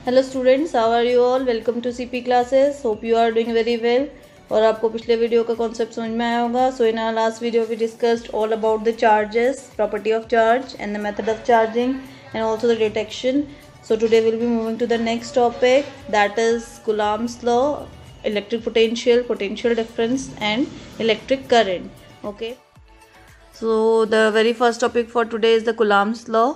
Hello students, how are you all. Welcome to CP classes. Hope you are doing very well. और आपको पिछले video का concept समझ में आया होगा। So in our last video we discussed all about the charges, property of charge and the method of charging and also the detection. So today we'll be moving to the next topic, that is Coulomb's law, electric potential, potential difference and electric current. Okay, so the very first topic for today is the Coulomb's law.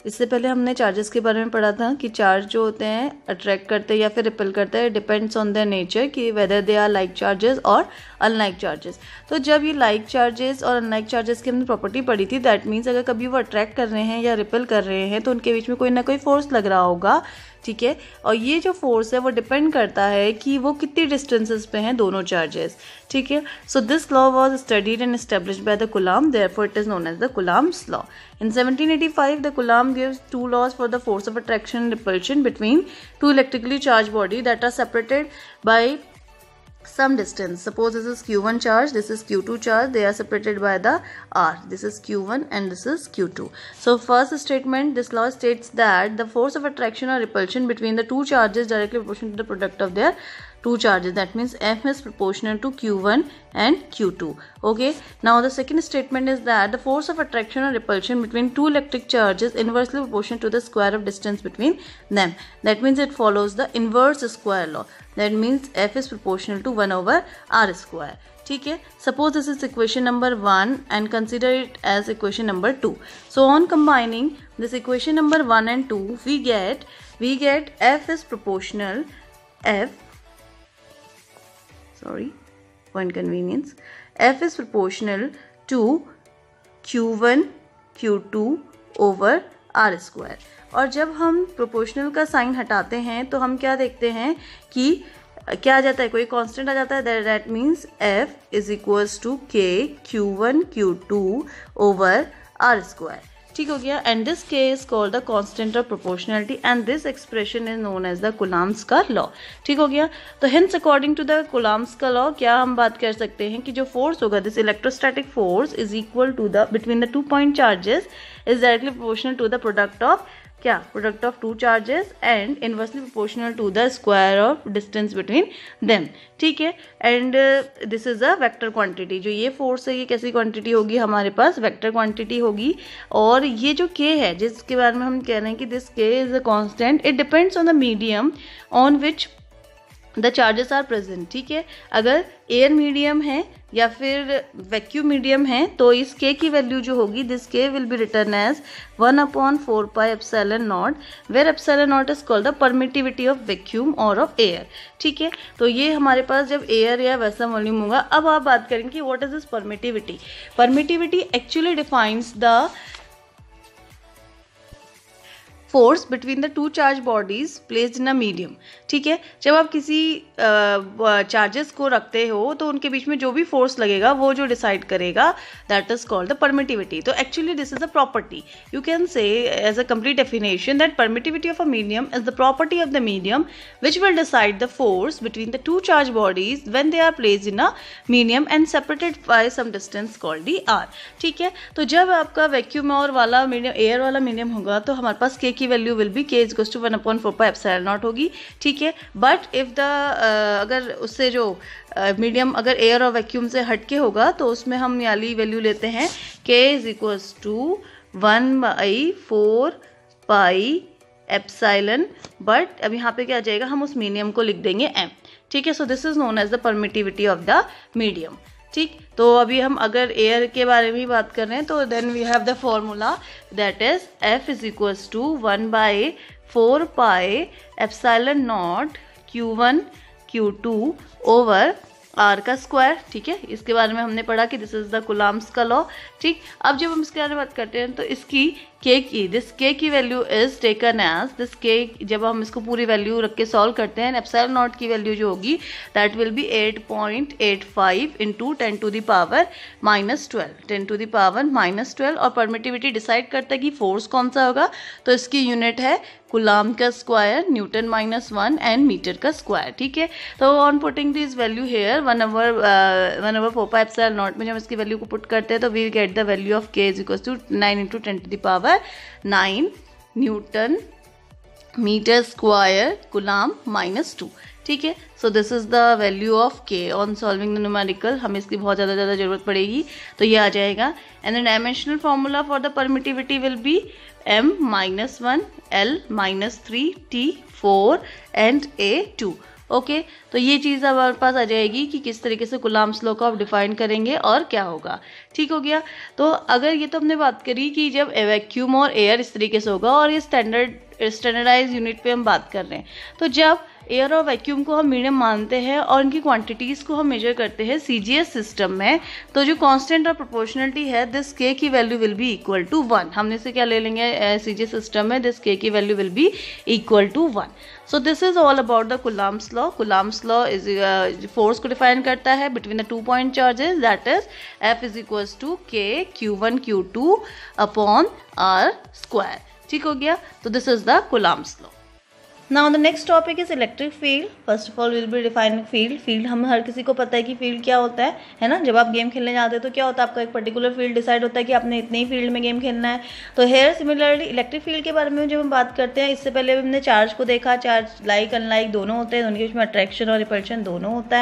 इससे पहले हमने charges के बारे में पढ़ा था कि charge जो होते हैं अट्रैक्ट करते हैं या फिर रिपेल करते हैं, डिपेंड्स ऑन देयर नेचर कि whether they are like charges और अनलाइक चार्जेस. तो जब ये लाइक चार्जेस और अनलाइक चार्जेस की हमने प्रॉपर्टी पढ़ी थी, दैट मीन्स अगर कभी वो अट्रैक्ट कर रहे हैं या रिपेल कर रहे हैं तो उनके बीच में कोई ना कोई फोर्स लग रहा होगा. ठीक है, और ये जो फोर्स है वो डिपेंड करता है कि वो कितनी डिस्टेंसेस पे हैं दोनों चार्जेस. ठीक है, so this law was studied and established by the Coulomb, therefore it is known as the Coulomb's law. In 1785, the Coulomb gives two laws for the force of attraction and repulsion between two electrically charged bodies that are separated by some distance. Suppose this is Q1 charge, this is Q2 charge. They are separated by the R. This is Q1 and this is Q2. So first statement, this law states that the force of attraction or repulsion between the two charges directly proportional to the product of their two charges. That means F is proportional to Q1 and Q2. Okay, now the second statement is that the force of attraction or repulsion between two electric charges inversely proportional to the square of distance between them. That means it follows the inverse square law. That means F is proportional to 1 over R square. ठीक है, suppose this is equation number 1 and consider it as equation number 2. So on combining this equation number 1 and 2, we get F is proportional, for inconvenience, F is proportional to Q1 Q2 over R square. और जब हम proportional का sign हटाते हैं तो हम क्या देखते हैं कि क्या आ जाता है, कोई कांस्टेंट आ जाता है. That means F is equals to K Q1 Q2 over R square. ठीक हो गया, and this K is called the constant of proportionality and this expression is known as the Coulomb's का लॉ. ठीक हो गया, तो hence according to the Coulomb's का law क्या हम बात कर सकते हैं कि जो फोर्स होगा, this electrostatic force is equal to the between the 2 point charges is directly proportional to the product of क्या, product of two charges and inversely proportional to the square of distance between them. ठीक है, and this is a vector quantity. जो ये force है ये कैसी quantity होगी, हमारे पास वेक्टर क्वांटिटी होगी. और ये जो K है जिसके बारे में हम कह रहे हैं कि this K is a constant, it depends on the medium on which the charges are present. ठीक है, अगर एयर मीडियम है या फिर वैक्यूम मीडियम है तो इस K की वैल्यू जो होगी, this K will be written as 1/4 pi epsilon naught, where epsilon naught is called the permittivity of vacuum और ऑफ एयर. ठीक है, तो ये हमारे पास जब एयर या वैसा वॉल्यूम होगा. अब आप बात करेंगे कि what is this permittivity. Permittivity actually defines the force between the two charge bodies placed in a medium. ठीक है, जब आप किसी चार्जेस को रखते हो तो उनके बीच में जो भी फोर्स लगेगा वो जो डिसाइड करेगा, that is called the permittivity. तो actually this is a property. You can say as a complete definition that permittivity of a medium is the property of the medium which will decide the force between the two charge bodies when they are placed in a medium and separated by some distance called the R. ठीक है, तो जब आपका vacuum और वाला medium, air वाला medium होगा तो हमारे पास K की value will be K is equals to 1/4 pi epsilon naught होगी. ठीक है, बट इफ द अगर उससे जो मीडियम अगर एयर और वैक्यूम से हटके होगा तो उसमें हम वाली वैल्यू लेते हैं K is equals to 1/4 pi epsilon. But अब यहाँ पे क्या आ जाएगा, हम उस मीडियम को लिख देंगे M. ठीक है, so this is known as the permittivity of the medium. ठीक, तो अभी हम अगर एयर के बारे में ही बात कर रहे हैं तो then we have the formula that is F is equals to 1/4 pi epsilon naught Q1 Q2 over R का स्क्वायर. ठीक है, इसके बारे में हमने पढ़ा कि दिस इज द कूलॉम्स का लॉ. ठीक, अब जब हम इसके बारे में बात करते हैं तो इसकी दिस K की value is taken as this K. जब हम इसको पूरी वैल्यू रख के सॉल्व करते हैं, एप्सिलॉन नॉट की वैल्यू जो होगी that will B 8.85 into 10 to the power -12, 10 to the power -12. और परमिटिविटी डिसाइड करता है कि फोर्स कौन सा होगा, तो इसकी यूनिट है कूलॉम का स्क्वायर, न्यूटन -1 एंड मीटर का स्क्वायर. ठीक है, तो on putting this value here 1/4 pi epsilon naught में जब इसकी वैल्यू को पुट करते हैं तो we get the value of K is equal to 9 into 10 to the power 9 newton metre square coulomb -2। ठीक है, so this is the value of K on solving the numerical. हमें इसकी बहुत ज़्यादा ज़रूरत पड़ेगी, तो ये आ जाएगा। And the dimensional formula for the permittivity will be m-1 l-3 t4 and a2। Okay, तो ये चीज़ अब हमारे पास आ जाएगी कि किस तरीके से कूलाम्स लॉ को आप डिफाइन करेंगे और क्या होगा। ठीक हो गया। तो अगर ये तो हमने बात करी कि जब वैक्यूम और एयर इस तरीके से होगा, और ये स्टैंडर्डाइज यूनिट पे हम बात कर रहे हैं, तो जब एयर और वैक्यूम को हम मीडियम मानते हैं और इनकी क्वांटिटीज़ को हम मेजर करते हैं सीजीएस सिस्टम में, तो जो कांस्टेंट और प्रोपोर्शनलिटी है दिस के की value will be equal to 1। हमने से क्या ले लेंगे सीजीएस सिस्टम में, दिस के की value will be equal to 1। So this is all about the Coulomb's law. Coulomb's law is force को डिफाइन करता है between the 2 point charges, that is F is equals to K Q1 Q2 upon R square. ठीक हो गया, तो this is the Coulomb's law. Now the next topic is electric field. First of all we'll be defining field. Field हम हर किसी को पता है कि field क्या होता है ना। जब आप गेम खेलने जाते हैं तो क्या होता है, आपका एक पर्टिकुलर फील्ड डिसाइड होता है कि आपने इतने ही फील्ड में गेम खेलना है। तो हेयर सिमिलरली इलेक्ट्रिक फील्ड के बारे में जब हम बात करते हैं, इससे पहले हमने चार्ज को देखा। चार्ज लाइक अनलाइक दोनों होते हैं, उनके बीच में अट्रैक्शन और रिपल्शन दोनों होता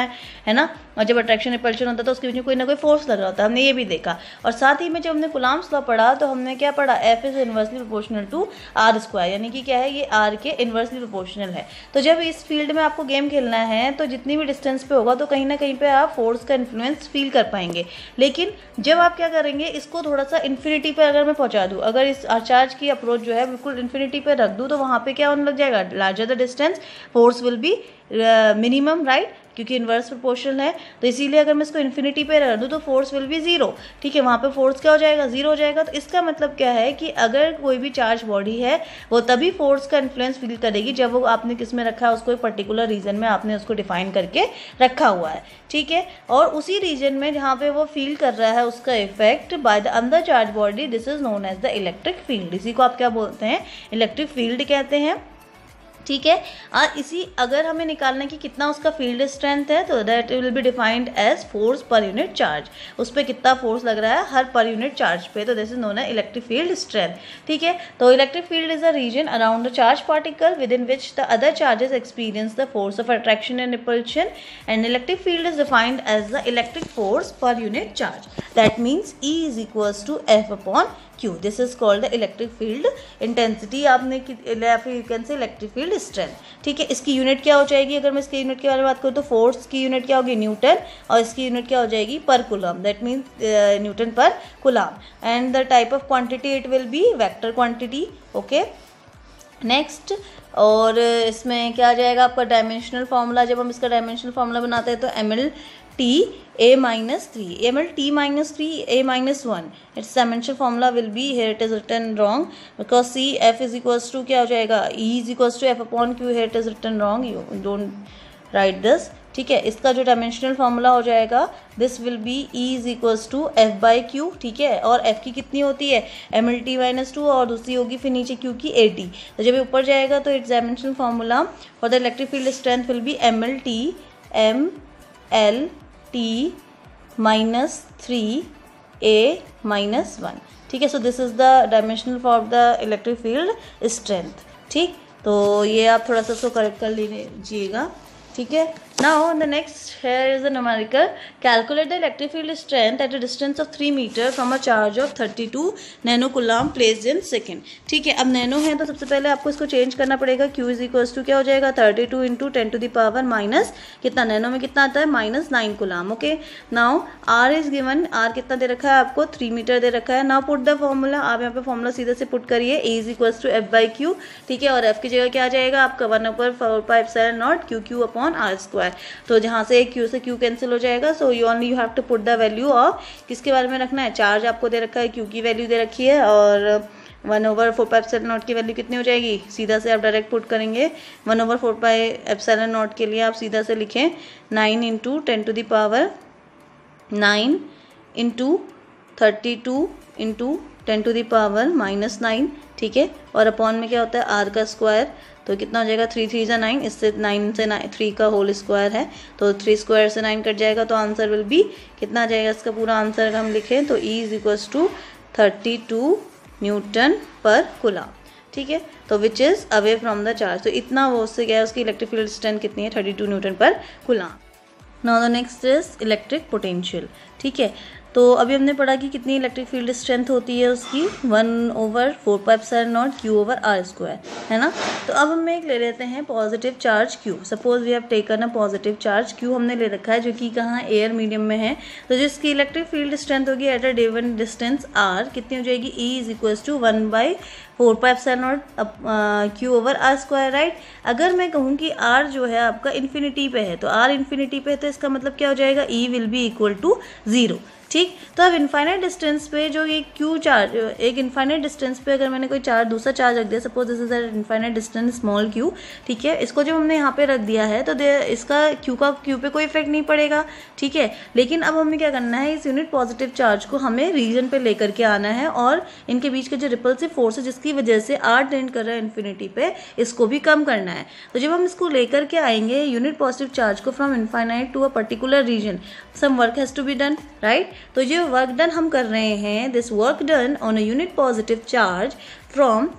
है ना। और जब अट्रैक्शन रिपल्शन होता है तो उसके बीच में कोई ना कोई फोर्स लग रहा होता है, हमने ये भी देखा। और साथ ही में जब हमने कूलाम्स लॉ पढ़ा तो हमने क्या पढ़ा, F is inversely proportional to R square, यानी कि क्या है, ये R के इन्वर्सली प्रोपोर्शनल है। तो जब इस फील्ड में आपको गेम खेलना है तो जितनी भी डिस्टेंस पे होगा तो कहीं ना कहीं पे आप फोर्स का इन्फ्लुएंस फील कर पाएंगे। लेकिन जब आप क्या करेंगे, इसको थोड़ा सा इन्फिनिटी पे अगर मैं पहुंचा दूँ, अगर इस चार्ज की अप्रोच जो है बिल्कुल इन्फिनिटी पे रख दूँ, तो वहाँ पे क्या होने लग जाएगा, larger the distance force will be minimum, right, क्योंकि इन्वर्स प्रोपोर्शनल है। तो इसीलिए अगर मैं इसको इन्फिनिटी पे रख दूँ तो फोर्स विल बी 0। ठीक है, वहाँ पे फोर्स क्या हो जाएगा, 0 हो जाएगा। तो इसका मतलब क्या है कि अगर कोई भी चार्ज बॉडी है वो तभी फोर्स का इन्फ्लुएंस फील करेगी जब वो आपने किस में रखा है, उसको एक पर्टिकुलर रीजन में आपने उसको डिफाइन करके रखा हुआ है। ठीक है, और उसी रीजन में जहाँ पे वो फील कर रहा है उसका effect by the other charge body, this is known as the electric field. इसी को आप क्या बोलते हैं, इलेक्ट्रिक फील्ड कहते हैं। ठीक है, और इसी अगर हमें निकालना है कि कितना उसका फील्ड स्ट्रेंथ है, तो that will be defined as force per unit charge. उस पर कितना फोर्स लग रहा है हर पर यूनिट चार्ज पे, तो this is known as electric field strength. ठीक है, तो electric field is a region around the charge particle within which the other charges experience the force of attraction and repulsion, and electric field is defined as the electric force per unit charge. That means E is equals to F upon Q. This is called the electric field intensity, आपने you can say electric field strength. ठीक है, इसकी unit क्या हो जाएगी, अगर मैं इसकी यूनिट के बारे में बात करूँ तो फोर्स की यूनिट क्या होगी, न्यूटन, और इसकी यूनिट क्या हो जाएगी, पर coulomb, that means Newton per coulomb. And the type of quantity it will be vector quantity. Okay, next, और इसमें क्या आ जाएगा आपका डायमेंशनल फार्मूला। जब हम इसका डायमेंशनल फार्मूला बनाते हैं तो MLT A-3, MLT-3 A-1, its dimensional formula will be, here it is written wrong because C F is equals to क्या हो जाएगा, E is equals to F upon Q, here it is written wrong, you don't write this। ठीक है, इसका जो dimensional formula हो जाएगा this will be E is equals to F by Q। ठीक है, और F की कितनी होती है, MLT-2, और दूसरी होगी फिर नीचे Q की AT। तो जब ये ऊपर जाएगा तो it's dimensional formula for the electric field strength will be MLT MLT -3 A-1। ठीक है, so this is the dimensional for the electric field strength. ठीक, तो ये आप थोड़ा सा इसको करेक्ट कर लीजिएगा। ठीक है, now the next here is the numerical. Calculate the electric field strength at a distance of 3 meter from a charge of 32 nanocoulomb placed in second। ठीक है, अब नैनो है तो सबसे पहले आपको इसको चेंज करना पड़ेगा। Q इज इक्वल्स टू क्या हो जाएगा, 32 into 10 to the power minus कितना, नैनो में कितना आता है, -9 कूलम। Okay, now R is given, R कितना दे रखा है आपको, 3 मीटर दे रखा है। नाउ पुट द फॉर्मूला, आप यहाँ पे फॉर्मूला सीधे से पुट करिए, E is equals to F by Q। ठीक है, और F की जगह क्या आ जाएगा आपका 1/4πε0 QQ अपॉन R स्क्वायर। तो जहाँ से Q से Q कैंसिल हो जाएगा, so you only you have to put the value of, किसके बारे में रखना है, चार्ज आपको दे रखा है, Q की वैल्यू दे रखी है, और 1/4πε0 की वैल्यू कितनी हो जाएगी, सीधा से आप डायरेक्ट पुट करेंगे। 1/4πε0 के लिए आप सीधा से लिखें 9 into 10 to the power 9 into 32 into 10 to the power -9। ठीक है, और अपॉन में क्या होता है, R का स्क्वायर, तो कितना हो जाएगा, 3 3 9, इससे 9 से 3 का होल स्क्वायर है, तो 3 स्क्वायर से 9 कट जाएगा, तो आंसर विल बी कितना आ जाएगा, इसका पूरा आंसर अगर हम लिखें तो E is equals to 32 newton per coulomb. ठीक है, तो which is away from the charge, तो इतना वो उससे क्या है, उसकी इलेक्ट्रिक फील्ड स्ट्रेंथ कितनी है 32 newton per coulomb. Now the next is electric potential, ठीक है। तो अभी हमने पढ़ा कि कितनी इलेक्ट्रिक फील्ड स्ट्रेंथ होती है उसकी 1/4πε0 Q/r², है ना। तो अब हम एक ले लेते हैं positive charge Q। Suppose we have taken a positive charge Q हमने ले रखा है, जो कि कहाँ एयर मीडियम में है। तो जिसकी इलेक्ट्रिक फील्ड स्ट्रेंथ होगी at a given distance r, कितनी हो जाएगी, E = 1/4πε0 Q/r², राइट। अगर मैं कहूँ कि r जो है आपका इन्फिनिटी पे है, तो r इन्फिनिटी पे है, तो इसका मतलब क्या हो जाएगा, E will be equal to 0, ठीक। तो अब इनफाइनाइट डिस्टेंस पे जो ये Q चार्ज, एक इनफाइनाइट डिस्टेंस पे अगर मैंने कोई चार्ज, दूसरा चार्ज रख दिया, suppose this is infinite distance small q, ठीक है। इसको जब हमने यहाँ पे रख दिया है तो इसका Q पे कोई इफेक्ट नहीं पड़ेगा, ठीक है। लेकिन अब हमें क्या करना है, इस यूनिट पॉजिटिव चार्ज को हमें रीजन पे लेकर के आना है और इनके बीच के जो रिपल्सिव फोर्स है जिसकी वजह से r टेंड कर रहा है इन्फिनिटी पे, इसको भी कम करना है। तो जब हम इसको लेकर के आएंगे यूनिट पॉजिटिव चार्ज को from infinite to a particular region, some work has to be done, right. तो जो वर्क डन हम कर रहे हैं, this work done on a unit positive charge from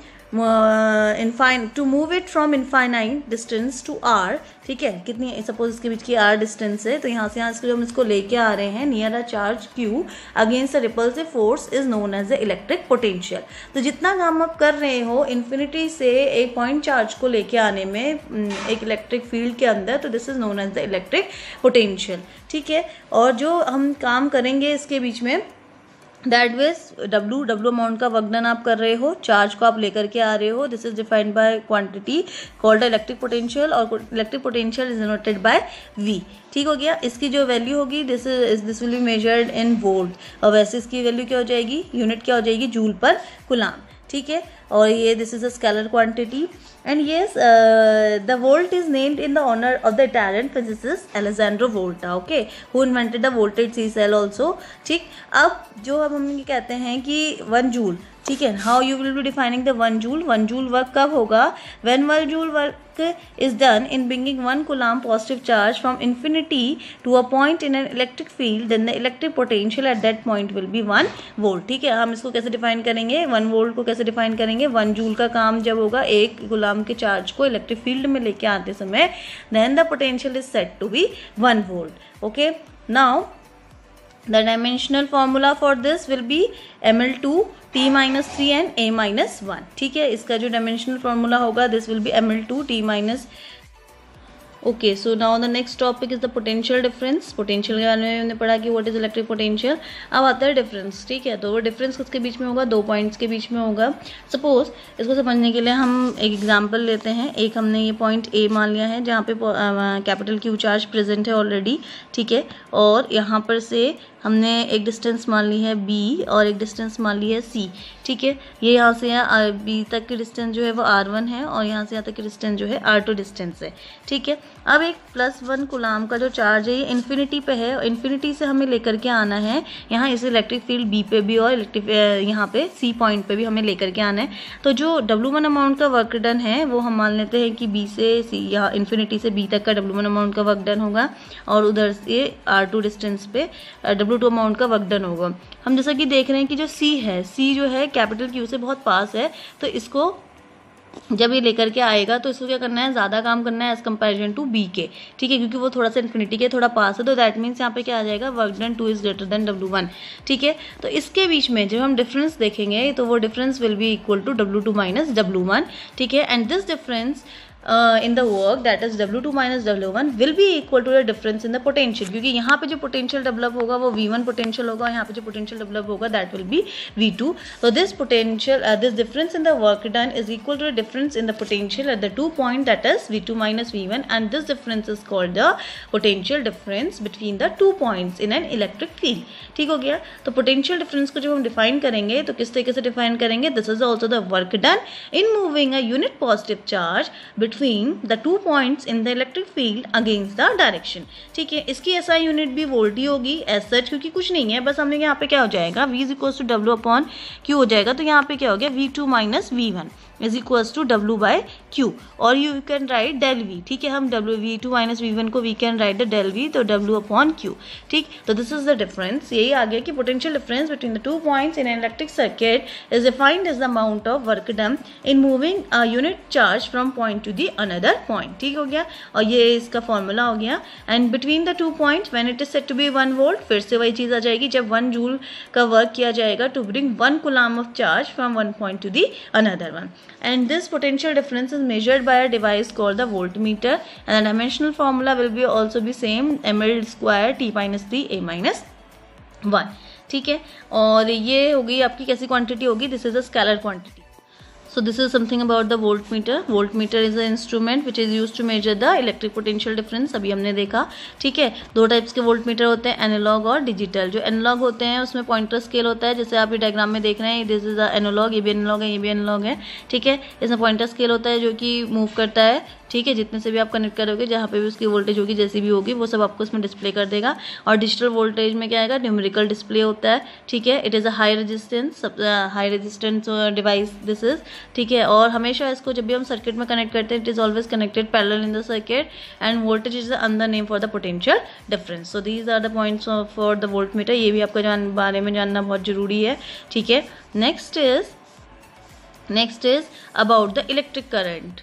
to move it from infinite distance to r, ठीक है। कितनी, suppose इसके बीच की r डिस्टेंस है, तो यहाँ से यहाँ हम इसको लेके आ रहे हैं near a charge Q against a repulsive force is known as the electric potential. तो जितना काम आप कर रहे हो इन्फिनिटी से एक पॉइंट चार्ज को लेके आने में एक इलेक्ट्रिक फील्ड के अंदर, तो this is known as the electric potential, ठीक है। और जो हम काम करेंगे इसके बीच में, दैट मीन्स W अमाउंट का वर्क डन आप कर रहे हो, चार्ज को आप लेकर के आ रहे हो, this is defined by quantity called electric potential, और electric potential is denoted by V, ठीक हो गया। इसकी जो वैल्यू होगी this will be measured in volt, और वैसे इसकी वैल्यू क्या हो जाएगी, यूनिट क्या हो जाएगी, जूल पर कूलम, ठीक है। और ये this is a scalar quantity and yes the volt is named in the honour of the Italian physicist Alessandro Volta, okay, who invented the voltage C cell also, ठीक। अब हम ये कहते हैं कि 1 जूल, ठीक है, how you will be defining the 1 joule. 1 joule work कब होगा, when 1 joule work is done in bringing 1 coulomb positive charge from infinity to a point in an electric field, then the electric potential at that point will be 1 volt, ठीक है। हम इसको कैसे define करेंगे, 1 volt को कैसे define करेंगे, 1 joule का काम जब होगा एक कूलम्ब के चार्ज को इलेक्ट्रिक फील्ड में लेके आते समय, then the potential is said to be 1 volt, okay। Now the dimensional formula for this will be ml2 t-3 and a-1, ठीक है। इसका जो डायमेंशनल फॉर्मूला होगा this will B ml2 t-, okay. So now the next topic is the potential difference. Potential के बारे में हमने पढ़ा कि व्हाट इज इलेक्ट्रिक पोटेंशियल। अब आता है डिफरेंस, ठीक है। तो वो डिफरेंस किसके बीच में होगा, 2 पॉइंट्स के बीच में होगा। सपोज इसको समझने के लिए हम एक एग्जांपल लेते हैं। एक हमने ये पॉइंट ए मान लिया है जहाँ पे कैपिटल Q चार्ज प्रेजेंट है ऑलरेडी, ठीक है। और यहाँ पर से हमने एक डिस्टेंस मान ली है B और एक डिस्टेंस मान ली है C, ठीक है। ये यहाँ से यहाँ B तक की डिस्टेंस जो है वो R1 है और यहाँ से यहाँ तक की डिस्टेंस जो है R2 डिस्टेंस है, ठीक है। अब एक +1 कूलम्ब का जो चार्ज है ये इन्फिनिटी पे है, इन्फिनिटी से हमें लेकर के आना है यहाँ इस इलेक्ट्रिक फील्ड B पे भी और इलेक्ट्रिक यहाँ पे C पॉइंट पे भी हमें लेकर के आना है। तो जो W1 अमाउंट का वर्क डन है वो हम मान लेते हैं कि B से C, यहाँ इन्फिनिटी से B तक का W1 अमाउंट का वर्क डन होगा और उधर से R2 डिस्टेंस पे W2 अमाउंट का वर्क डन होगा। हम जैसा कि देख रहे हैं कि जो C है, C जो है कैपिटल Q से बहुत पास है, तो इसको जब ये लेकर के आएगा तो इसको क्या करना है, ज़्यादा काम करना है एज कंपेरिजन टू B के, ठीक है, क्योंकि वो थोड़ा सा इन्फिनिटी के थोड़ा पास है। तो दैट मीन्स यहाँ पे क्या आ जाएगा, work done 2 is greater than W1, ठीक है। तो इसके बीच में जब हम डिफरेंस देखेंगे तो वो difference will be equal to W2 minus W1, ठीक है। And this difference in the work that is W2 minus W1 will be equal to the difference in the potential, क्योंकि यहाँ पे जो potential develop होगा वो V1 potential होगा, यहाँ पे जो potential develop होगा that will be V2. So this potential this difference in the work done is equal to the difference in the potential at the 2 point that is V2 minus V1, and this difference is called the potential difference between the 2 points in an electric field, ठीक हो गया। तो potential difference को जब हम define करेंगे तो किस तरीके से define करेंगे, this is also the work done in moving a unit positive charge between the 2 points in the electric field against the direction, ठीक है। इसकी SI यूनिट भी वोल्ट ही होगी एज सच, क्योंकि कुछ नहीं है, बस हमने यहाँ पे क्या हो जाएगा V = W/Q हो जाएगा। तो यहाँ पे क्या हो गया V2 minus V1, is equals to W by Q, और you can write del V, ठीक है, हम V2 माइनस V1 को we can write the del V, तो W अपॉन Q, ठीक। तो दिस इज द डिफरेंस, यही आ गया कि potential difference between the two points in an electric circuit is defined as the amount of work done in moving a unit charge from point to the another point, ठीक हो गया, और ये इसका फॉर्मूला हो गया। And between the two points when it is said to be 1 volt, फिर से वही चीज़ आ जाएगी, जब 1 जूल का वर्क किया जाएगा to bring 1 coulomb of charge from one point to the another one. And this potential difference is measured by a device called the voltmeter, and the dimensional formula will be also be same, ml square t minus 3 a minus 1, ठीक है। और ये हो गई आपकी कैसी quantity होगी, this is a scalar quantity. So this is something about the voltmeter. Voltmeter is an instrument which is used to measure the electric potential difference, अभी हमने देखा, ठीक है। दो टाइप्स के वोल्टमीटर होते हैं, एनालॉग और डिजिटल। जो एनालॉग होते हैं उसमें पॉइंटर स्केल होता है, जैसे आप ये डायग्राम में देख रहे हैं, दिस इज एनालॉग, ये भी एनालॉग है, ये भी एनालॉग है, ठीक है। इसमें पॉइंटर स्केल होता है जो कि मूव करता है, ठीक है, जितने से भी आप कनेक्ट करोगे, जहाँ पे भी उसकी वोल्टेज होगी, जैसी भी होगी, वो सब आपको इसमें डिस्प्ले कर देगा। और डिजिटल वोल्टेज में क्या आएगा, न्यूमेरिकल डिस्प्ले होता है, ठीक है। It is a high resistance device this is, ठीक है। और हमेशा इसको जब भी हम सर्किट में कनेक्ट करते हैं, it is always connected parallel in the circuit, and voltage is the another name for the potential difference. So these are the points for the voltmeter, ये भी आपका बारे में जानना बहुत जरूरी है, ठीक है। Next is about the electric current.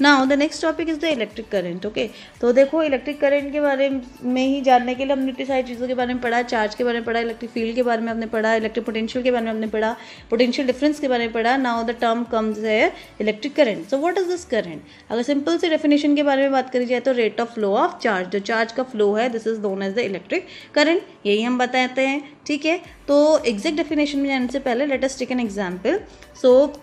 Now the next topic is the electric current, okay. तो देखो, इलेक्ट्रिक करंट के बारे में ही जानने के लिए हमने इतनी सारी चीज़ों के बारे में पढ़ा, चार्ज के बारे में पढ़ा, इलेक्ट्रिक फील्ड के बारे में हमने पढ़ा, इलेक्ट्रिक पोटेंशियल के बारे में हमने पढ़ा, पोटेंशियल डिफरेंस के बारे में पढ़ा। नाउ द टर्म कम्स है electric current. So what is this current? अगर सिंपल से डेफिनेशन के बारे में बात करी जाए तो rate of flow of charge, जो चार्ज का फ्लो है, this is known as the electric current, यही हम बताते हैं, ठीक है। तो एग्जैक्ट डेफिनेशन में जाने से पहले let us take an example. So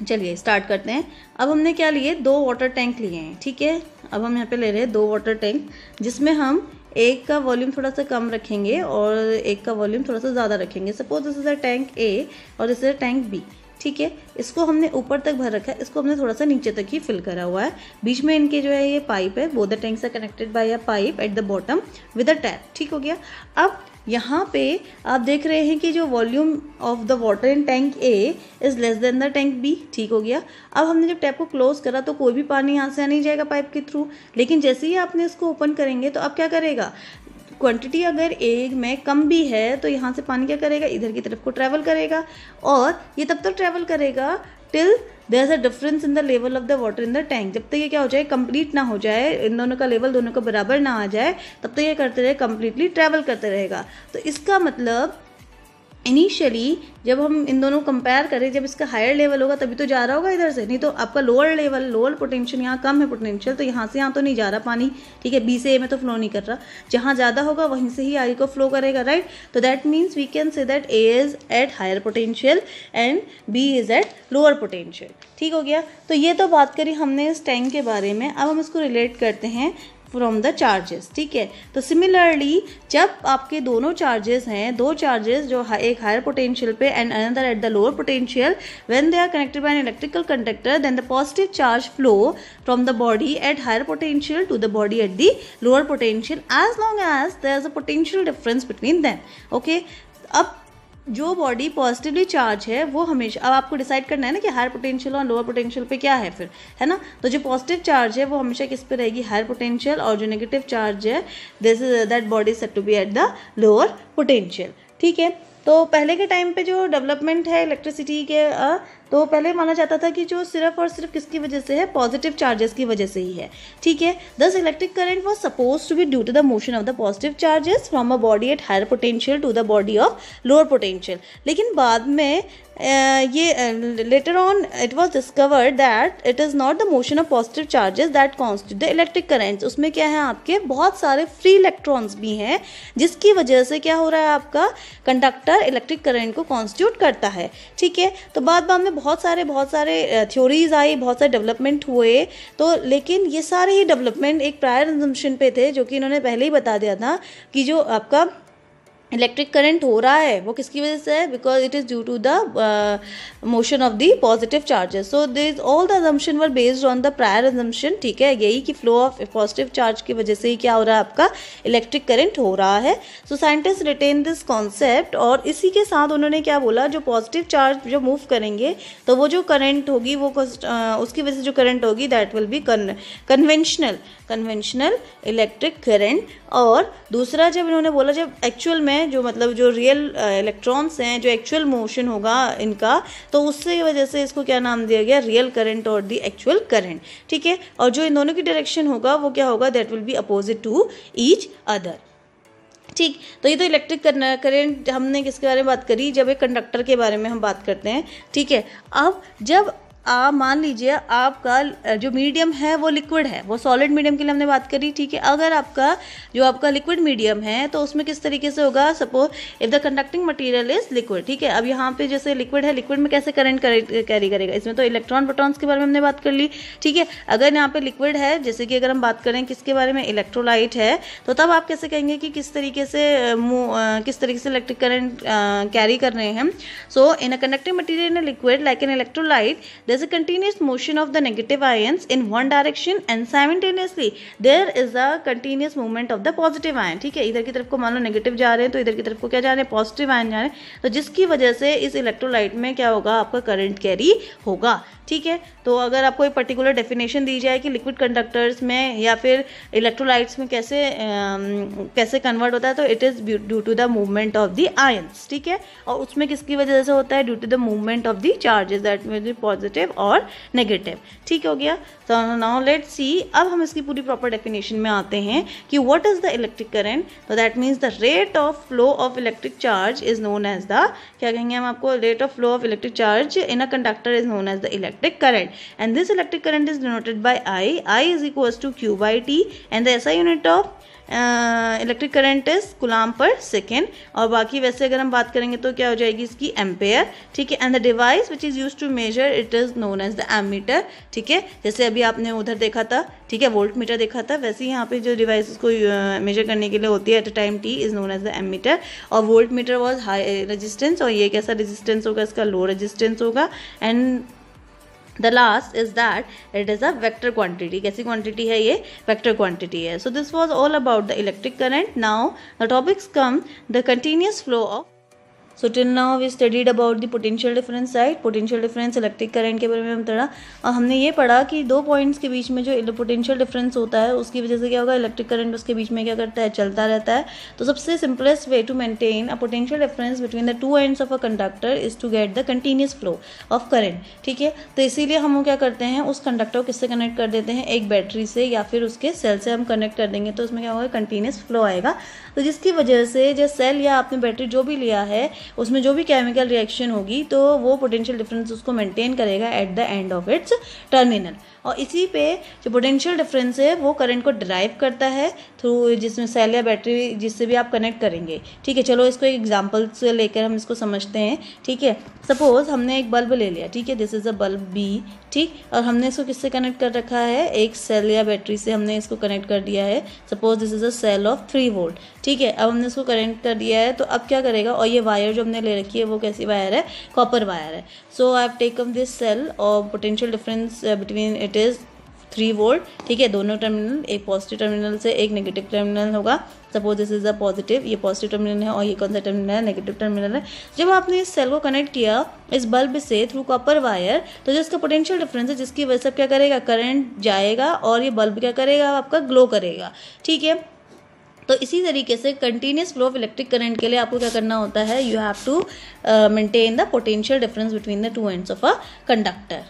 चलिए स्टार्ट करते हैं। अब हमने क्या लिए, 2 वाटर टैंक लिए हैं, ठीक है। अब हम यहाँ पे ले रहे हैं 2 वाटर टैंक, जिसमें हम एक का वॉल्यूम थोड़ा सा कम रखेंगे और एक का वॉल्यूम थोड़ा सा ज़्यादा रखेंगे। Suppose this is a tank A और this is a tank B, ठीक है। इसको हमने ऊपर तक भर रखा है, इसको हमने थोड़ा सा नीचे तक ही फिल करा हुआ है। बीच में इनके जो है ये पाइप है, both the tanks are connected by a pipe at the bottom with a tap, ठीक हो गया। अब यहाँ पे आप देख रहे हैं कि जो volume of the water in tank A is less than the tank B, ठीक हो गया। अब हमने जब टैप को क्लोज करा तो कोई भी पानी यहाँ से आ नहीं जाएगा पाइप के थ्रू, लेकिन जैसे ही आपने इसको ओपन करेंगे तो अब क्या करेगा, क्वांटिटी अगर ए में कम भी है तो यहाँ से पानी क्या करेगा, इधर की तरफ को ट्रैवल करेगा, और ये तब तक ट्रैवल करेगा till there is a difference in the level of the water in the tank. जब तक ये क्या हो जाए, कंप्लीट ना हो जाए, इन दोनों का लेवल दोनों का बराबर ना आ जाए, तब तक ये करते रहे, कंप्लीटली ट्रैवल करते रहेगा। तो इसका मतलब इनिशियली जब हम इन दोनों कंपेयर करें, जब इसका हायर लेवल होगा तभी तो जा रहा होगा इधर से, नहीं तो आपका लोअर लेवल, लोअर पोटेंशियल, यहाँ कम है पोटेंशियल, तो यहाँ से यहाँ तो नहीं जा रहा पानी, ठीक है। बी से ए में तो फ्लो नहीं कर रहा, जहाँ ज़्यादा होगा वहीं से ही आई को फ्लो करेगा, राइट। तो that means we can say that A is at higher potential and B is at lower potential, ठीक हो गया। तो ये तो बात करी हमने इस टैंक के बारे में। अब हम इसको रिलेट करते हैं फ्रॉम द चार्जेस, ठीक है। तो सिमिलरली जब आपके दोनों चार्जेस हैं, 2 चार्जेस जो एक हायर पोटेंशियल पे and another at the lower potential, when they are connected by an electrical conductor, then the positive charge flow from the body at higher potential to the body at the lower potential as long as there is a potential difference between them, okay. अब जो body positively charge है वो हमेशा, अब आपको decide करना है ना कि हायर पोटेंशियल और लोअर पोटेंशियल पे क्या है फिर, है ना। तो जो पॉजिटिव चार्ज है वो हमेशा किस पे रहेगी, हायर पोटेंशियल, और जो नेगेटिव चार्ज है this is that body said to be at the lower potential, ठीक है। तो पहले के टाइम पे जो डेवलपमेंट है इलेक्ट्रिसिटी के, तो पहले माना जाता था कि जो सिर्फ और सिर्फ किसकी वजह से है, पॉजिटिव चार्जेस की वजह से ही है, ठीक है। Thus electric current was suppose to be due to the motion of the positive charges from a body at higher potential to the body of lower potential. लेकिन बाद में ये later on it was discovered that it is not the motion of positive charges that constitute the electric currents. उसमें क्या है, आपके बहुत सारे फ्री इलेक्ट्रॉन्स भी हैं, जिसकी वजह से क्या हो रहा है, आपका कंडक्टर इलेक्ट्रिक करंट को कॉन्स्टिट्यूट करता है, ठीक है। तो बाद में बहुत सारे थ्योरीज आई, बहुत सारे डेवलपमेंट हुए, तो लेकिन ये सारे ही डेवलपमेंट एक प्रायर असम्पशन पे थे, जो कि इन्होंने पहले ही बता दिया था कि जो आपका इलेक्ट्रिक करंट हो रहा है वो किसकी वजह से है, because it is due to the motion of the positive charges. So this all the assumption were based on the prior assumption. ठीक है, यही कि फ्लो ऑफ पॉजिटिव चार्ज की वजह से ही क्या हो रहा है, आपका इलेक्ट्रिक करंट हो रहा है. So scientist retain this concept, और इसी के साथ उन्होंने क्या बोला, जो पॉजिटिव चार्ज जो मूव करेंगे तो वो जो करंट होगी वो उसकी वजह से जो करंट होगी that will B conventional electric current. और दूसरा जब इन्होंने बोला, जब एक्चुअल में जो मतलब जो रियल इलेक्ट्रॉन्स हैं, जो एक्चुअल मोशन होगा इनका, तो उससे वजह से इसको क्या नाम दिया गया, रियल करंट और दी एक्चुअल करंट. ठीक है, और जो इन दोनों की डायरेक्शन होगा वो क्या होगा, that will be opposite to each other. ठीक, तो ये तो इलेक्ट्रिक करंट हमने किसके बारे में बात करी, जब एक कंडक्टर के बारे में हम बात करते हैं. ठीक है, अब जब आप मान लीजिए आपका जो मीडियम है वो लिक्विड है, वो सॉलिड मीडियम के लिए हमने बात करी. ठीक है, अगर आपका लिक्विड मीडियम है तो उसमें किस तरीके से होगा, suppose if the conducting material is liquid. ठीक है, अब यहाँ पे जैसे लिक्विड है, लिक्विड में कैसे करंट कैरी करेगा, इसमें तो इलेक्ट्रॉन प्रोटॉन्स के बारे में हमने बात कर ली. ठीक है, अगर यहाँ पे लिक्विड है, जैसे कि अगर हम बात करें किसके बारे में, इलेक्ट्रोलाइट है, तो तब आप कैसे कहेंगे कि किस तरीके से इलेक्ट्रिक करंट कैरी कर रहे हैं. So in a conducting material in liquid like an electrolyte, there's a continuous motion of the negative ions in one direction and simultaneously there is a continuous movement of the positive ion. ठीक है, इधर की तरफ को मान लो negative जा रहे हैं तो इधर की तरफ को क्या जा रहे हैं, पॉजिटिव आयन जा रहे हैं, तो जिसकी वजह से इस इलेक्ट्रोलाइट में क्या होगा, आपका करंट कैरी होगा. ठीक है, तो अगर आपको एक पर्टिकुलर डेफिनेशन दी जाए कि लिक्विड कंडक्टर्स में या फिर इलेक्ट्रोलाइट्स में कैसे कन्वर्ट होता है, तो it is due to the movement of the ions. ठीक है, और उसमें किसकी वजह से होता है, due to the movement of the charges that will be positive और नेगेटिव. ठीक हो गया. तो नाउ लेट्स सी, अब हम इसकी पूरी प्रॉपर डेफिनेशन में आते हैं कि what is the electric current. तो that means the rate of flow of electric charge is known as the, क्या कहेंगे हम आपको, rate of flow of electric charge in a conductor is known as the electric current, and this electric current is denoted by I is equals to Q by T, and the SI unit of electric current is coulomb पर second. और बाकी वैसे अगर हम बात करेंगे तो क्या हो जाएगी इसकी एम्पेयर. ठीक है, and the device which is use to measure it is known as the ammeter. ठीक है, जैसे अभी आपने उधर देखा था, ठीक है, वोल्ट मीटर देखा था, वैसे ही यहाँ पे जो डिवाइस को मेजर करने के लिए होती है at a time T is known as the ammeter. और voltmeter was high resistance, और ये कैसा रेजिस्टेंस होगा, इसका लो रेजिस्टेंस होगा. And the last is that it is a vector quantity. कैसी quantity है ये, vector quantity है. So this was all about the electric current. Now the topics come the continuous flow of. So till now we studied about the potential difference side, potential difference electric current के बारे में हम पढ़ा, और हमने ये पढ़ा कि दो पॉइंट्स के बीच में जो पोटेंशियल डिफरेंस होता है उसकी वजह से क्या होगा, इलेक्ट्रिक करंट उसके बीच में क्या करता है, चलता रहता है. तो सबसे simplest way to maintain a potential difference between the two ends of a conductor is to get the continuous flow of current. ठीक है, तो इसीलिए हम क्या करते हैं, उस कंडक्टर को किससे कनेक्ट कर देते हैं, एक बैटरी से या फिर उसके सेल से हम कनेक्ट कर देंगे, तो उसमें क्या होगा, कंटिन्यूस फ्लो आएगा. तो जिसकी वजह से जो सेल या आपने बैटरी जो भी लिया है उसमें जो भी केमिकल रिएक्शन होगी तो वो पोटेंशियल डिफरेंस उसको मेंटेन करेगा at the end of its terminal. और इसी पे जो पोटेंशियल डिफरेंस है वो करंट को ड्राइव करता है थ्रू जिसमें सेल या बैटरी जिससे भी आप कनेक्ट करेंगे. ठीक है, चलो इसको एक एग्जांपल से लेकर हम इसको समझते हैं. ठीक है, सपोज हमने एक बल्ब ले लिया. ठीक है, this is a bulb B. ठीक, और हमने इसको किससे कनेक्ट कर रखा है, एक सेल या बैटरी से हमने इसको कनेक्ट कर दिया है. Suppose this is a cell of 3 volt. ठीक है, अब हमने इसको कनेक्ट कर दिया है, तो अब क्या करेगा, और ये वायर जो हमने ले रखी है वो कैसी वायर है, कॉपर वायर है. So I have taken this cell और potential difference between it is 3 volt. ठीक है, दोनों टर्मिनल, एक पॉजिटिव टर्मिनल से एक नेगेटिव टर्मिनल होगा. Suppose this is a positive, ये पॉजिटिव टर्मिनल है, और ये कौन सा टर्मिनल है, नेगेटिव टर्मिनल है. जब आपने इस सेल को कनेक्ट किया इस बल्ब से थ्रू कॉपर वायर, तो जो इसका पोटेंशियल डिफरेंस है जिसकी वजह से क्या करेगा, करंट जाएगा और ये बल्ब क्या करेगा, आपका ग्लो करेगा. ठीक है, तो इसी तरीके से continuous flow of electric current के लिए आपको क्या करना होता है, you have to maintain the potential difference between the two ends of a conductor.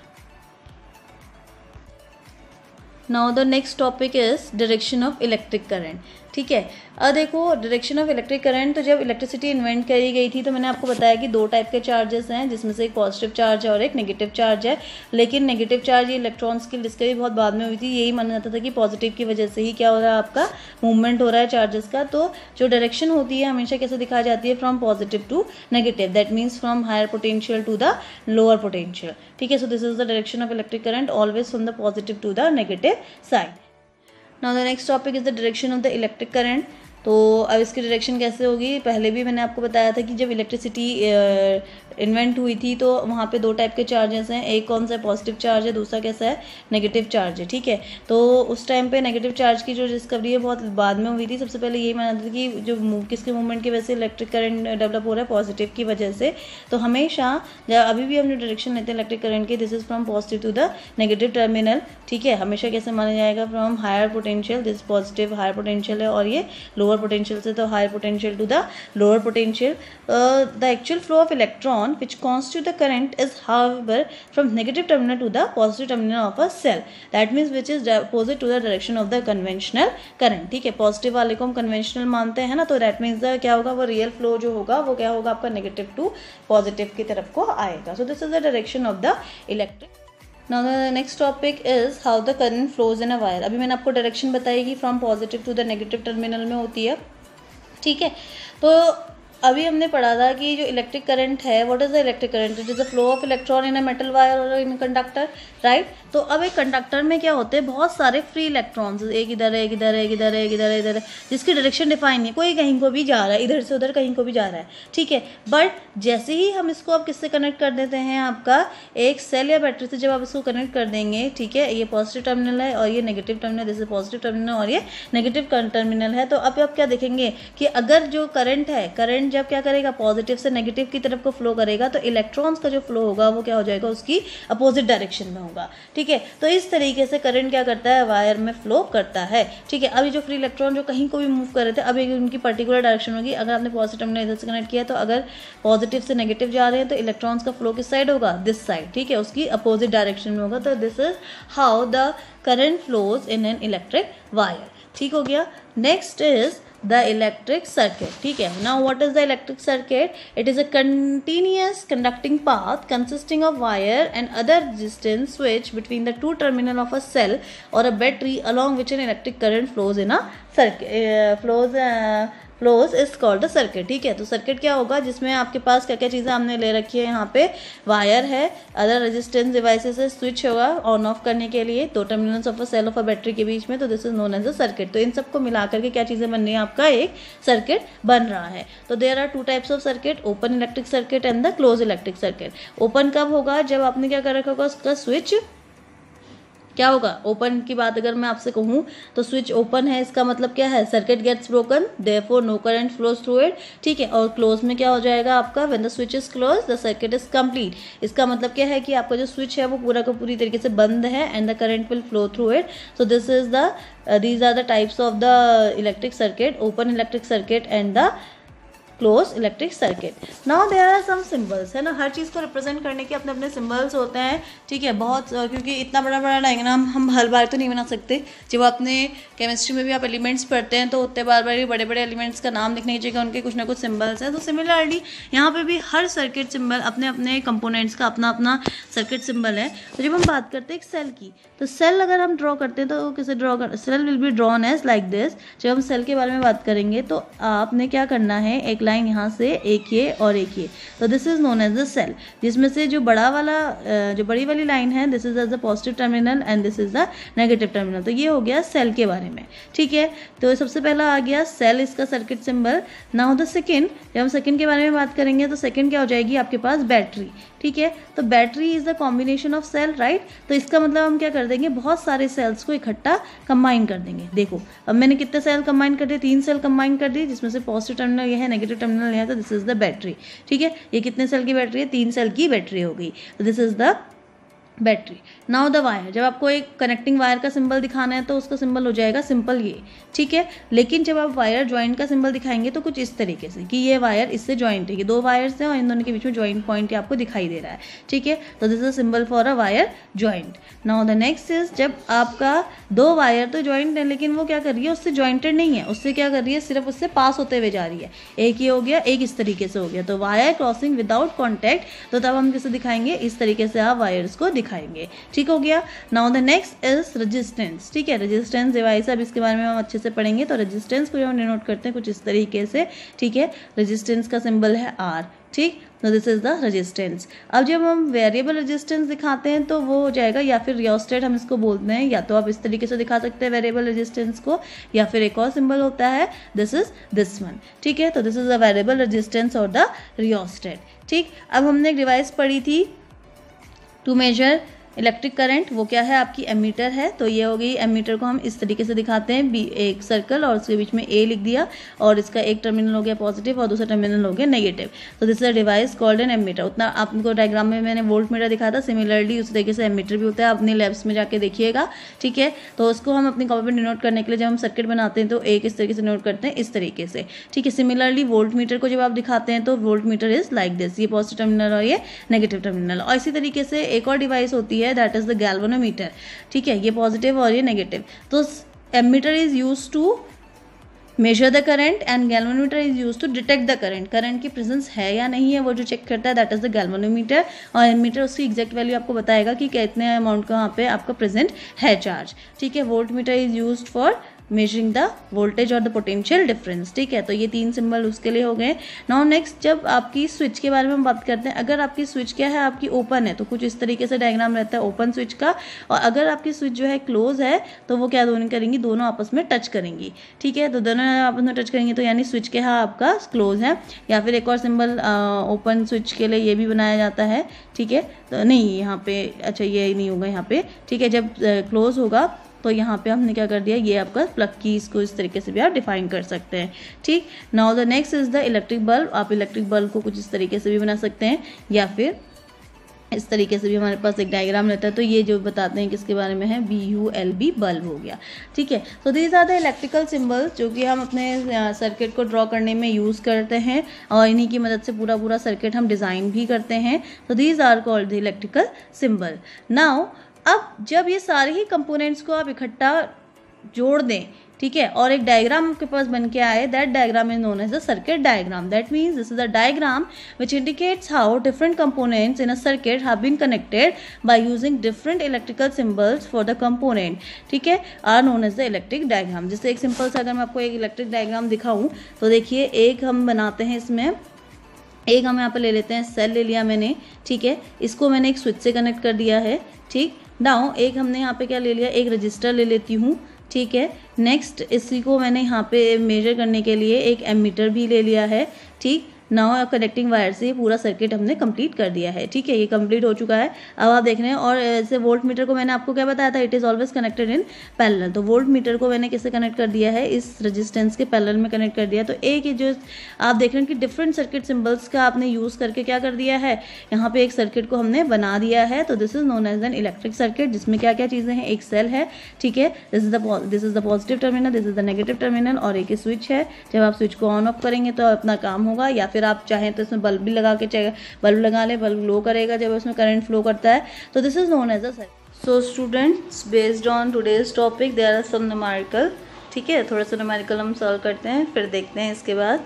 Now the next topic is direction of electric current. ठीक है, अब देखो डायरेक्शन ऑफ इलेक्ट्रिक करंट, तो जब इलेक्ट्रिसिटी इन्वेंट करी गई थी तो मैंने आपको बताया कि 2 टाइप के चार्जेस हैं, जिसमें से एक पॉजिटिव चार्ज है और एक नेगेटिव चार्ज है. लेकिन नेगेटिव चार्ज ये इलेक्ट्रॉन्स की डिस्कवरी बहुत बाद में हुई थी. यही माना जाता था कि पॉजिटिव की वजह से ही क्या हो रहा है, आपका मूवमेंट हो रहा है चार्जेस का. तो जो डायरेक्शन होती है हमेशा कैसे दिखाई जाती है, from positive to negative, that means from higher potential to the lower potential. ठीक है, so this is the direction of electric current always from the positive to the negative side. Now the next topic is the direction of the electric current. तो अब इसकी direction कैसे होगी, पहले भी मैंने आपको बताया था कि जब इलेक्ट्रिसिटी इन्वेंट हुई थी तो वहाँ पे दो टाइप के चार्जेस हैं, एक कौन सा पॉजिटिव चार्ज है, दूसरा कैसा है नेगेटिव चार्ज है, ठीक है। तो उस टाइम पे नेगेटिव चार्ज की जो डिस्कवरी है बहुत बाद में हुई थी। सबसे पहले यही माना था कि जो किसके मूवमेंट की वजह से इलेक्ट्रिक करंट डेवलप हो रहा है, पॉजिटिव की वजह से। तो हमेशा अभी भी हम जो डायरेक्शन लेते हैं इलेक्ट्रिक करंट की, this is from positive to the negative terminal, ठीक है। हमेशा कैसे माना जाएगा, from higher potential, this positive higher potential है, और ये लोअर पोटेंशियल से तो higher potential to the lower potential. The actual flow of electron which constitute the current is however from negative terminal to the positive terminal of a cell, that means which is opposite to the direction of the conventional current, ठीक है। Positive वाले को हम conventional मानते हैं ना, तो that means क्या होगा, वो रियल फ्लो जो होगा वो क्या होगा आपका नेगेटिव टू पॉजिटिव की तरफ को आएगा। So this is the direction of the electric. Now the next topic is how the current flows in a wire. अभी मैंने आपको डायरेक्शन बताई कि from positive to the negative terminal में होती है, ठीक है। तो अभी हमने पढ़ा था कि जो इलेक्ट्रिक करंट है, what is the electric current, it is the flow of electron in a metal wire और इन कंडक्टर, राइट। तो अब एक कंडक्टर में क्या होते हैं, बहुत सारे फ्री इलेक्ट्रॉन्स, एक इधर है, एक इधर है, एक इधर है, एक इधर है, इधर है, जिसकी डायरेक्शन डिफाइन है, कोई कहीं को भी जा रहा है, इधर से उधर कहीं को भी जा रहा है, ठीक है। बट जैसे ही हम इसको अब किससे कनेक्ट कर देते हैं, आपका एक सेल या बैटरी से जब आप इसको कनेक्ट कर देंगे, ठीक है, ये पॉजिटिव टर्मिनल है और ये नेगेटिव टर्मिनल, जैसे पॉजिटिव टर्मिनल और ये नेगेटिव टर्मिनल है। तो अब आप क्या देखेंगे कि अगर जो करंट है, करंट जब क्या करेगा, पॉजिटिव से नेगेटिव की तरफ को फ्लो करेगा, तो इलेक्ट्रॉन्स का जो फ्लो होगा वो क्या हो जाएगा, उसकी अपोजिट डायरेक्शन में होगा, ठीक है। तो इस तरीके से करंट क्या करता है, वायर में फ्लो करता है, ठीक है। अभी जो फ्री इलेक्ट्रॉन जो कहीं को भी मूव कर रहे थे, अब एक उनकी पर्टिकुलर डायरेक्शन होगी। अगर आपने पॉजिटिव टर्मिनल इधर से कनेक्ट किया, तो अगर पॉजिटिव से नेगेटिव जा रहे हैं तो इलेक्ट्रॉन्स का फ्लो किस साइड होगा, दिस साइड, ठीक है, उसकी अपोजिट डायरेक्शन में होगा। तो this is how the current flows in an electric wire, ठीक हो गया। Next is the electric circuit, ठीक है। now what is the electric circuit, it is a continuous conducting path consisting of wire and other resistance switch between the two terminal of a cell or a battery along which an electric current flows in a circuit, flows is called the circuit, ठीक है। तो circuit क्या होगा, जिसमें आपके पास क्या क्या चीज़ें हमने ले रखी है, यहाँ पे वायर है, अदर रेजिस्टेंस डिवाइसेस है, स्विच होगा ऑन ऑफ करने के लिए दो terminals of a cell of a battery के बीच में, तो this is known as a circuit. तो इन सबको मिला करके क्या चीज़ें बन रही है, आपका एक सर्किट बन रहा है। तो there are two types of circuit, open electric circuit and the close electric circuit. Open कब होगा, जब आपने क्या कर रखा होगा, उसका स्विच क्या होगा, ओपन की बात अगर मैं आपसे कहूँ तो स्विच ओपन है, इसका मतलब क्या है, circuit gets broken, therefore no current flows through it, ठीक है। और क्लोज में क्या हो जाएगा आपका, when the switch is close the circuit is complete. इसका मतलब क्या है कि आपका जो स्विच है वो पूरा का पूरी तरीके से बंद है and the current will flow through it. So this is the these are the types of the electric circuit, open electric circuit and the close electric circuit. Now there are some symbols, है ना, हर चीज़ को represent करने के अपने अपने symbols होते हैं, ठीक है। बहुत क्योंकि इतना बड़ा बड़ा डायग्राम हम हर बार तो नहीं बना सकते। जब आपने केमिस्ट्री में भी आप एलिमेंट्स पढ़ते हैं तो उतने बार ही बड़े बड़े एलिमेंट्स का नाम लिखने की जगह उनके कुछ ना कुछ सिंबल्स हैं। तो सिमिलरली यहाँ पे भी हर सर्किट सिंबल अपने अपने कंपोनेंट्स का अपना अपना सर्किट सिंबल है। तो जब हम बात करते हैं एक सेल की, तो सेल अगर हम ड्रॉ करते हैं तो किसे ड्रॉ कर, cell will be drawn as like this. जब हम सेल के बारे में बात करेंगे तो आपने क्या करना है, एक लाइन यहाँ से, एक ये और एक ये, तो this is known as the cell, जिसमें से जो बड़ा वाला जो बड़ी वाली लाइन है, this is as the positive terminal and this is the negative terminal. तो ये हो गया सेल के बारे में, ठीक है। तो सबसे पहला आ गया सेल, इसका circuit symbol. Now the second, जब हम सेकंड के बारे में बात करेंगे तो सेकंड क्या हो जाएगी आपके पास, बैटरी, ठीक है। तो battery is the combination of cell, right. तो इसका मतलब हम क्या कर देंगे, बहुत सारे सेल्स को इकट्ठा कंबाइन कर देंगे। देखो अब मैंने कितने सेल कंबाइन कर दिए, 3 सेल कंबाइन कर दिए, जिसमें से पॉजिटिव टर्मिनल ये है, नेगेटिव टर्मिनल ये है, तो दिस इज द बैटरी, ठीक है। ये कितने सेल की बैटरी है, 3 सेल की बैटरी हो गई, तो this is the battery. Now the wire, जब आपको एक कनेक्टिंग वायर का सिंबल दिखाना है तो उसका सिंबल हो जाएगा सिंपल ये, ठीक है। लेकिन जब आप वायर ज्वाइंट का सिंबल दिखाएंगे तो कुछ इस तरीके से कि ये वायर इससे ज्वाइंट है, ये 2 वायर्स हैं और इन दोनों के बीच में ज्वाइंट पॉइंट आपको दिखाई दे रहा है, ठीक है। तो this is a symbol for a wire joint. Now the next is, जब आपका 2 वायर तो ज्वाइंट है लेकिन वो क्या कर रही है, उससे ज्वाइंटेड नहीं है, उससे क्या कर रही है, सिर्फ उससे पास होते हुए जा रही है। एक ये हो गया, एक इस तरीके से हो गया, तो वायर क्रॉसिंग विदाउट कॉन्टैक्ट। तो तब हम किसे दिखाएंगे, इस तरीके से आप वायर्स को दिखाएंगे। दिखाएंगे। ठीक हो गया। Now the next is resistance. ठीक है, रेजिस्टेंस डिवाइस, अब इसके बारे में हम अच्छे से पढ़ेंगे। तो रेजिस्टेंस को हम डिनोट करते हैं कुछ इस तरीके से। ठीक है, रेजिस्टेंस का सिंबल है R। ठीक, तो दिस इज द रेजिस्टेंस। अब जब हम वेरिएबल रेजिस्टेंस दिखाते हैं तो वो हो जाएगा, या फिर रियोस्टेट हम इसको बोलते हैं, या तो आप इस तरीके से दिखा सकते हैं वेरिएबल रेजिस्टेंस को, या फिर एक और सिंबल होता है, दिस इज दिस वन। ठीक है, तो this is the variable resistance और द रियोस्टेट। ठीक, अब हमने एक डिवाइस पढ़ी थी टू मेजर इलेक्ट्रिक करंट, वो क्या है, आपकी एमीटर है। तो ये हो गई, एमीटर को हम इस तरीके से दिखाते हैं, एक सर्कल और उसके बीच में ए लिख दिया, और इसका एक टर्मिनल हो गया पॉजिटिव और दूसरा टर्मिनल हो गया नेगेटिव। तो this is a device called an ammeter. उतना आपको डायग्राम में मैंने वोल्ट मीटर दिखाया था, सिमिलरली उस तरीके से एमीटर भी होता है, अपने लैब्स में जाके देखिएगा। ठीक है, तो उसको हम अपनी कॉपी पर डिनोट करने के लिए जब हम सर्किट बनाते हैं तो एक इस तरीके से नोट करते हैं, इस तरीके से। ठीक है, सिमिलरली वोल्ट मीटर को जब आप दिखाते हैं तो volt meter is like this, ये पॉजिटिव टर्मिनल और ये नेगेटिव टर्मिनल। और इसी तरीके से एक और डिवाइस होती है, दैट इज द गैल्वेनोमीटर। ठीक है, ये पॉजिटिव और ये नेगेटिव। तो ammeter is used to measure the current and galvanometer is used to detect the current. Current की प्रेजेंस है या नहीं है वो जो चेक करता है, दैट इज द गैल्वेनोमीटर। और एमीटर उसकी एग्जैक्ट वैल्यू आपको बताएगा कि कितने अमाउंट का वहाँ पे आपका प्रेजेंट है चार्ज। ठीक है, volt meter is used for measuring the voltage और द पोटेंशियल डिफरेंस। ठीक है, तो ये तीन सिंबल उसके लिए हो गए। नाउ नेक्स्ट, जब आपकी स्विच के बारे में हम बात करते हैं, अगर आपकी स्विच क्या है, आपकी ओपन है, तो कुछ इस तरीके से डायग्राम रहता है ओपन स्विच का। और अगर आपकी स्विच जो है क्लोज है तो वो क्या दोनों करेंगी, दोनों आपस में टच करेंगी। ठीक है, तो दोनों आपस में टच करेंगी, तो यानी स्विच के यहाँ आपका क्लोज है। या फिर एक और सिंबल ओपन स्विच के लिए ये भी बनाया जाता है। ठीक है, तो नहीं यहाँ पे, अच्छा ये नहीं होगा यहाँ पे। ठीक है, जब क्लोज होगा तो यहाँ पे हमने क्या कर दिया, ये आपका प्लग की, इसको इस तरीके से भी आप डिफाइन कर सकते हैं। ठीक, now the next is the electric bulb. आप इलेक्ट्रिक बल्ब को कुछ इस तरीके से भी बना सकते हैं, या फिर इस तरीके से भी हमारे पास एक डायग्राम रहता है। तो ये जो बताते हैं किसके बारे में है, BULB बल्ब हो गया। ठीक है, तो these are the electrical symbols जो कि हम अपने सर्किट को ड्रॉ करने में यूज़ करते हैं, और इन्हीं की मदद से पूरा सर्किट हम डिज़ाइन भी करते हैं। तो these are called the electrical symbol. Now अब जब ये सारे ही कंपोनेंट्स को आप इकट्ठा जोड़ दें, ठीक है, और एक डायग्राम आपके पास बन के आए, that diagram is known as the circuit diagram. That means this is a diagram which indicates how different components in a circuit have been connected by using different electrical symbols for the component, ठीक है, are known as the electric diagram। जैसे एक simple सा अगर मैं आपको एक electric diagram दिखाऊं तो देखिए, एक हम बनाते हैं, इसमें एक हम यहाँ पर ले लेते हैं, सेल ले लिया मैंने। ठीक है, इसको मैंने एक स्विच से कनेक्ट कर दिया है। ठीक, नाउ एक हमने यहाँ पे क्या ले लिया, एक रजिस्टर ले लेती हूँ। ठीक है, नेक्स्ट इसी को मैंने यहाँ पे मेजर करने के लिए एक एमीटर भी ले लिया है। ठीक, नाउ कनेक्टिंग वायर से पूरा सर्किट हमने कंप्लीट कर दिया है। ठीक है, ये कंप्लीट हो चुका है। अब आप देख रहे हैं, और ऐसे वोल्ट मीटर को मैंने आपको क्या बताया था, it is always connected in parallel. तो वोल्ट मीटर को मैंने किससे कनेक्ट कर दिया है, इस रेजिस्टेंस के पैरेलल में कनेक्ट कर दिया। तो एक ही जो आप देख रहे हैं कि डिफरेंट सर्किट सिंबल्स का आपने यूज़ करके क्या कर दिया है, यहाँ पे एक सर्किट को हमने बना दिया है। तो this is known as an electric circuit, जिसमें क्या क्या चीज़ें हैं, एक सेल है। ठीक है, this is the positive terminal, this is the negative terminal, और एक स्विच है। जब आप स्विच को ऑन ऑफ करेंगे तो अपना काम होगा, या फिर आप चाहें तो इसमें बल्ब भी लगा के बल्ब लगा ले, बल्ब ग्लो करेगा जब उसमें करंट फ्लो करता है। तो this is known as a circuit. So students, based on today's topic there are some numerical. ठीक है, थोड़ा सा न्यूमेरिकल हम सॉल्व करते हैं, फिर देखते हैं इसके बाद।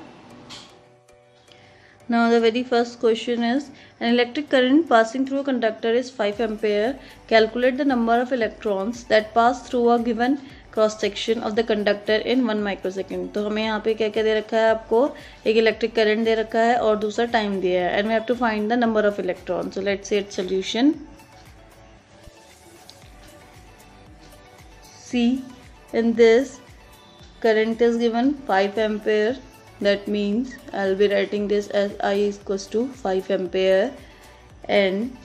Now the very first question is, an electric current passing through a conductor is 5 ampere. Calculate the number of electrons that pass through a given cross section of the conductor in 1 microsecond. तो हमें यहाँ पे क्या क्या दे रखा है, आपको एक इलेक्ट्रिक करंट दे रखा है और दूसरा टाइम दिया है, and we have to find the number of electron. So let's see its solution. See in this current is given 5 ampere, that means I'll be writing this as I is equals to 5 ampere, and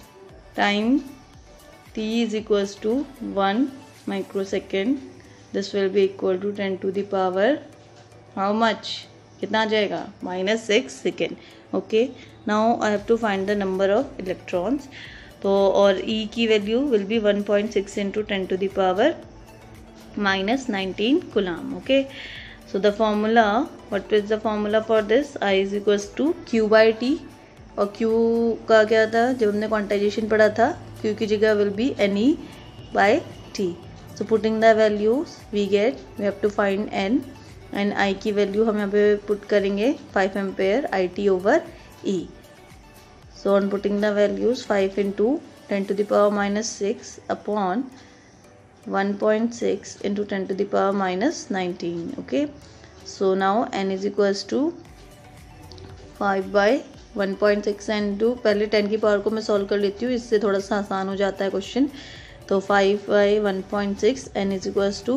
time t is equals to 1 microsecond. This will be equal to 10 to the power how much, कितना आ जाएगा, -6 second. Okay, now I have to find the number of electrons. तो और E की value will be 1.6 into 10 to the power -19 coulomb. Okay, so the formula, what is the formula for this, I is equals to Q/T, और Q का क्या था, जब हमने quantization पढ़ा था, Q की जगह will be NE/T। So putting the values we get, we have to find N, and I की वैल्यू हम यहाँ पे पुट करेंगे 5 ampere IT over E. So on putting the values, 5 into 10 to the power minus 6 upon 1.6 into 10 to the power minus 19. Okay, so now n is equals to 5 by 1.6 into, पहले 10 की power को मैं solve कर लेती हूँ, इससे थोड़ा सा आसान हो जाता है क्वेश्चन. तो 5 by 1.6 n is equals to,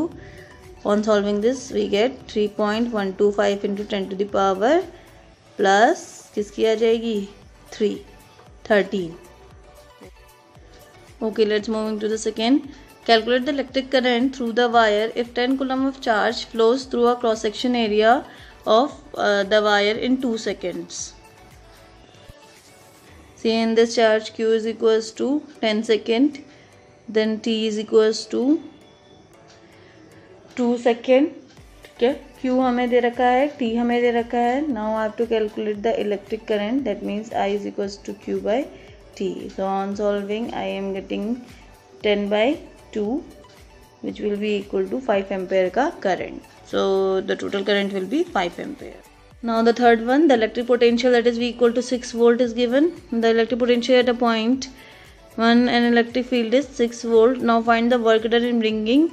on solving this we get 3.125 into 10 to the power plus किसकी आ जाएगी 13. Okay, let's moving to the second. Calculate the electric current through the wire if 10 coulomb of charge flows through a cross section area of the wire in 2 seconds. See, in this charge q is equals to 10 second, then t is equals to 2 second. ठीक है, q हमें दे रखा है, t हमें दे रखा है. Now I have to calculate the electric current, that means I is equals to q by t. So on solving I am getting 10 by 2 which will be equal to 5 ampere का current. So the total current will be 5 ampere. Now the third one, the electric potential, that is V equal to 6 volt is given. The electric potential at a point 1 and electric field is 6 volt. Now find the work done in bringing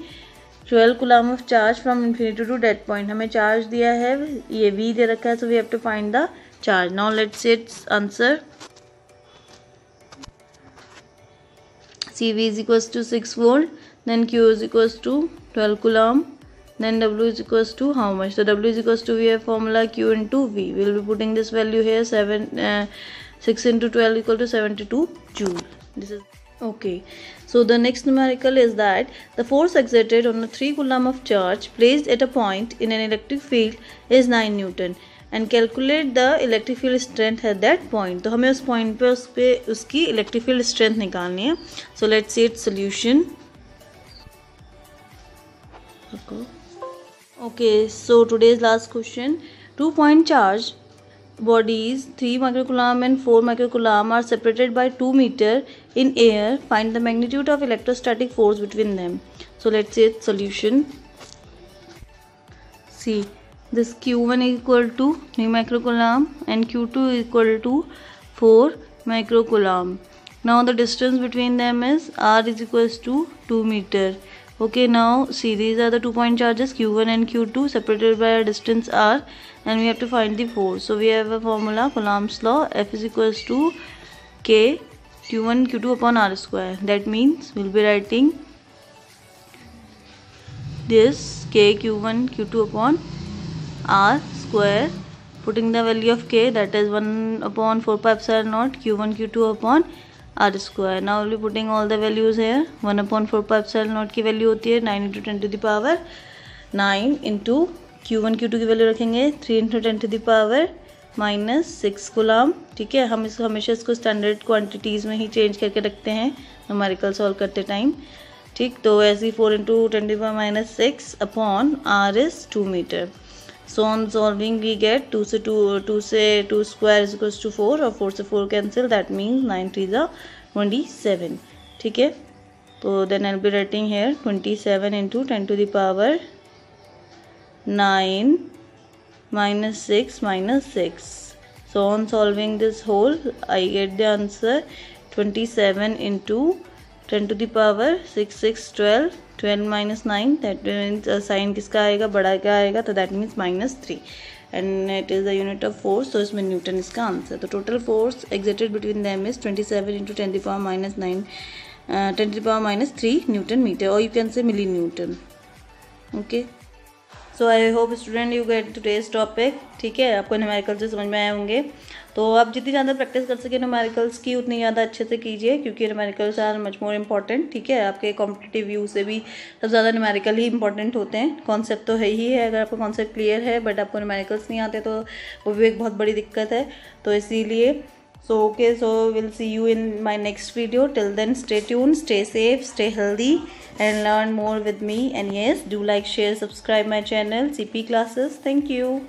12 coulomb of charge from infinity to that point. हमें charge दिया है, ये V दे रखा है, so we have to find the charge. Now let's see its answer. CV is equals to 6 volt, then Q is equals to 12 coulomb, then W is equals to how much? So W is equals to, we have formula Q into V. We will be putting this value here, 6 into 12 equal to 72 joule. This is okay. So the next numerical is that the force exerted on a 3 coulomb of charge placed at a point in an electric field is 9 Newton. And calculate the electric field strength at that point. तो हमें उस point पे उसकी electric field strength निकालनी है. So let's see its solution. Okay, so today's last question. 2-point charge bodies 3 microcoulomb and 4 microcoulomb are separated by 2 meter in air. Find the magnitude of electrostatic force between them. So let's see its solution. See, this Q1 is equal to 3 microcoulomb and Q2 is equal to 4 microcoulomb. Now the distance between them is R is equals to 2 meter. Okay, now see, these are the 2-point charges Q1 and Q2 separated by a distance R, and we have to find the force. So we have a formula, Coulomb's law, F is equals to K Q1 Q2 upon R square. That means we'll be writing this K Q1 Q2 upon R square, putting the value of K, that is 1 upon 4 pi epsilon naught Q1 Q2 upon R square. Now we'll be putting all the values here. 1 upon 4 pi epsilon naught की value होती है 9 into 10 to the power 9 into Q1 Q2 की value रखेंगे 3 into 10 to the power minus 6 coulomb. ठीक है, हम इसको हमेशा इसको स्टैंडर्ड क्वांटिटीज़ में ही चेंज करके रखते हैं न्यूमेरिकल सॉल्व करते टाइम. ठीक, तो ऐसे 4 into 10 to the power minus 6 upon R is 2 meter. So on solving we get 2 से 2 square is equals to 4 और 4 से 4 cancel, that means 9 3 is 27. ठीक है, तो then I'll be writing here 27 into 10 to the power 9 minus 6 minus 6. So on solving this whole I get the answer 27 into 10 to the power 6 6 12 12 minus 9, that means sign किसका आएगा, बड़ा का आएगा, तो that means -3 and it is the unit of force, so इसमें Newton इसका answer. तो total force exerted between them is 27 into 10 to the power minus 9 10 to the power minus 3 Newton meter, or you can say millinewton. Okay, so I hope student you get today's topic. ठीक है, आपको numerical से समझ में आए होंगे. तो आप जितनी ज़्यादा प्रैक्टिस कर सके न्यूमेरिकल्स की उतनी ज़्यादा अच्छे से कीजिए, क्योंकि numericals are much more important. ठीक है, आपके कॉम्पिटिटिव व्यू से भी सबसे ज़्यादा न्यूमेरिकल ही इंपॉर्टेंट होते हैं. कॉन्सेप्ट तो है ही है, अगर आपका कॉन्सेप्ट क्लियर है बट आपको न्यूमेरिकल्स नहीं आते तो वो भी एक बहुत बड़ी दिक्कत है. तो इसीलिए so we'll see you in my next video. Till then, stay tuned, stay safe, stay healthy and learn more with me. And yes, do like, share, subscribe my channel CP Classes. Thank you.